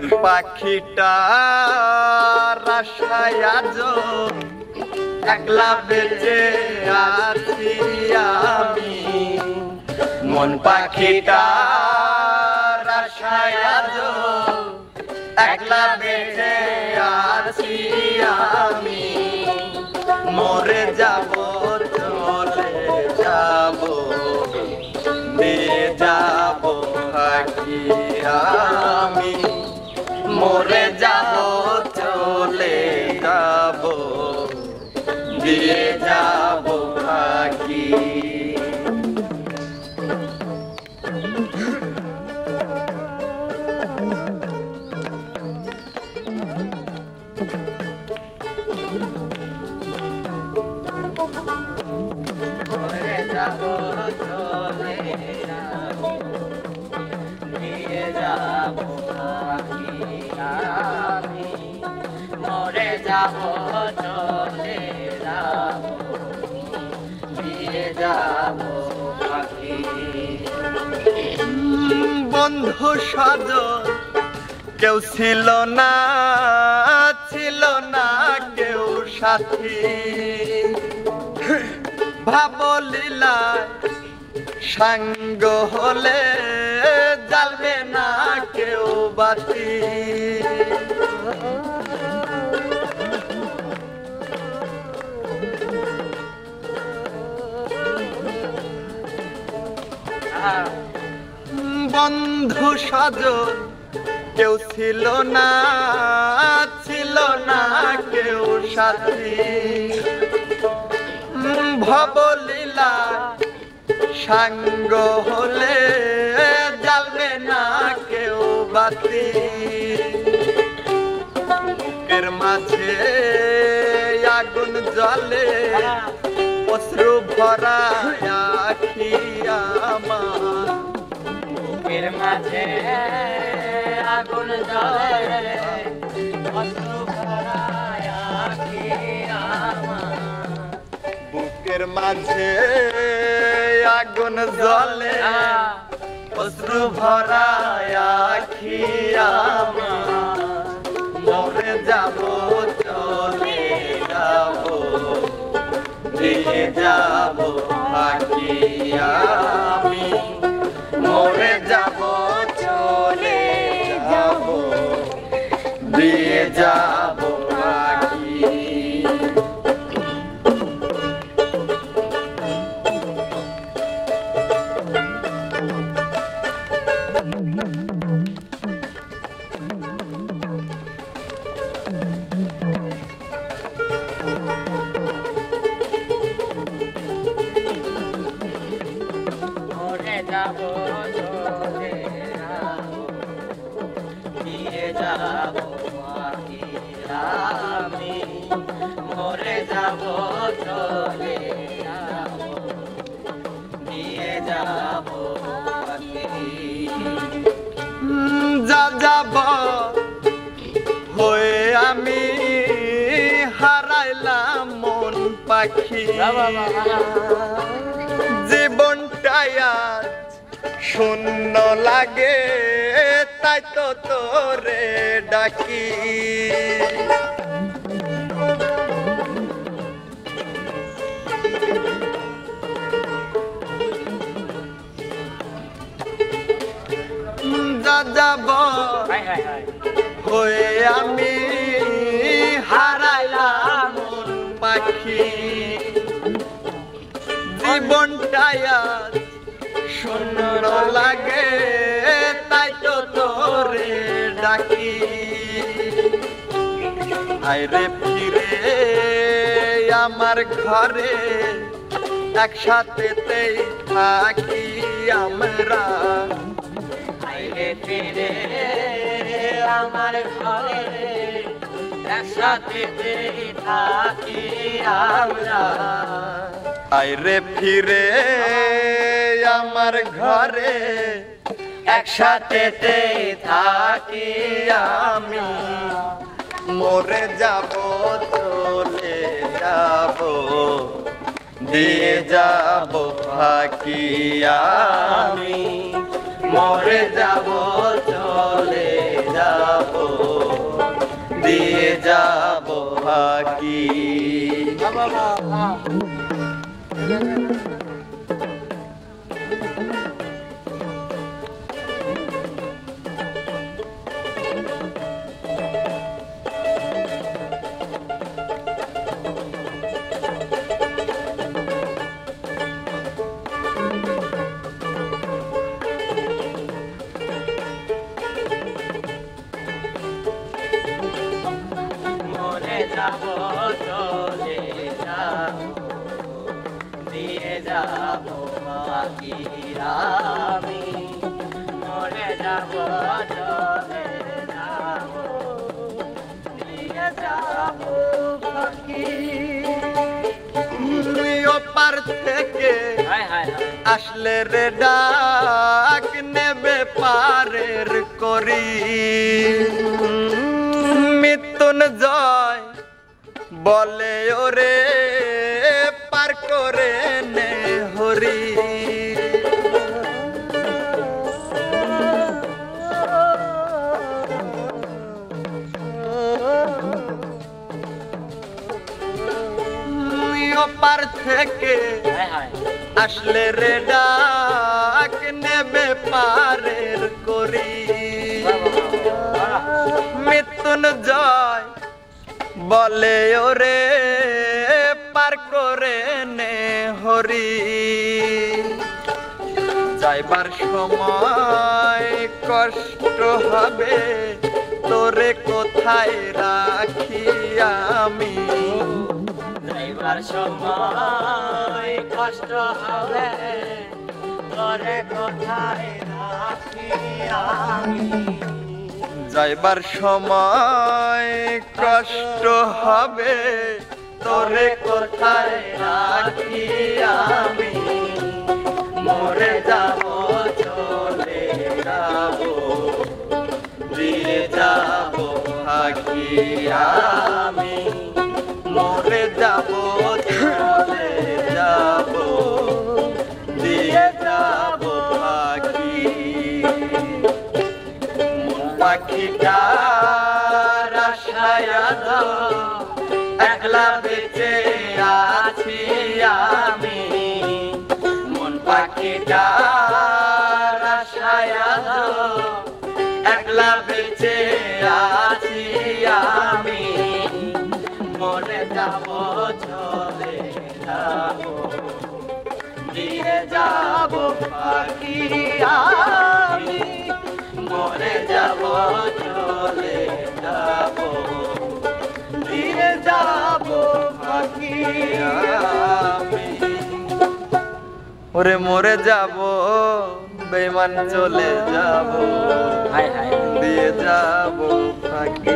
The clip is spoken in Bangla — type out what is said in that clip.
পাখিটা আশায় আজ একলা বেঁচে আছি আমি, মন পাখিটা আশায় আজ একলা বেঁচে আছি আমি, মরে যাব চলে যাব দিয়ে যাব পাখি আমি, মরে যাব চলে যাব দিয়ে যাব পাখি। মরে যাব চলে যাব দিয়ে যাব পাখি আমি, মরে যাব চলে যাব দিয়ে যাব পাখি। বন্ধু সজন কেউ ছিল না কেউ সাথী, ভাবলীলায় সাঙ্গ হলে জ্বালবে না কেউ বাতি, বন্ধু সজন কেউ ছিল না কেউ সাথী, ভবলীলা সাঙ্গ হলে জ্বালবে না কেউ বাতি, বুকের মাঝে আগুন জ্বলে অশ্রু ভরা আখি আমার, বুকের মাঝে আগুন জ্বলে অশ্রু ভরা আখি আমার, বুকের মাঝে আগুন জ্বলে অশ্রু ভরা আখি আমার, মরে যাব চলে যাব দিয়ে যাব পাখি আমি, মরে যাব চলে যাব দিয়ে যাব পাখি। মরে যাব চলে যাব দিয়ে যাব পাখি আমি, মরে যাব চলে যাব দিয়ে যাব পাখি। যা যাব হয়ে আমি হারাইলাম মন পাখি, জীবনটাই আজ শূন্য লাগে তাই তো তোরে ডাকি, যা যাব হয়ে আমি হারাইলাম মন পাখি, জীবনটাই আজ শূন্য লাগে তাই তো তোরে ডাকি, আইরে ফিরে আমার ঘরে একসাথেতেই থাকি আমরা, আইরে ফিরে আমার ঘরে একসাথেতেই থাকি আমরা, আইরে ফিরে আমার ঘরে একসাথেতেই থাকি আমি, মরে যাব চলে যাব দিয়ে যাব ফাঁকি আমি, মরে যাব চলে যাব দিয়ে যাব ফাঁকি। যাবো চলে যাবো দিয়ে যাবো ফাঁকি আমি মরে যাবো চলে যাবো দিয়ে যাবো ফাঁকি। ওপার থেকে আসলে রে ডাক নেবে পারের করি মৃত্যুঞ্জয় বলে ওরে পার করে নে হরি। ওপার থেকে আসলে রে ডাক নেবে পারের করি মৃত্যুঞ্জয় বলে ওরে পার করে নে হরি। যাইবার সময় কষ্ট হবে তোরে কোথায় রাখি আমি। যাইবার সময় কষ্ট হবে তোরে কোথায় রাখি আমি। যাইবার সময় কষ্ট হবে তোরে কোথায় রাখি আমি। মরে যাবো চলে যাবো দিয়ে যাব ফাঁকি আমি। মরে যাব চলে যাব দিয়ে যাব ফাঁকি। পাখিটার আশায় একলা বেঁচে আছি আমি। মন পাখিটার আশায় একলা বেঁচে আছি আমি। মরে যাবো চলে যাবো দিয়ে যাবো ফাঁকি আমি। মরে যাবো চলে যাবো দিয়ে যাবো ফাঁকি আমি। ওরে মরে যাব বেঈমান চলে যাব দিয়ে যাব ফাঁকি।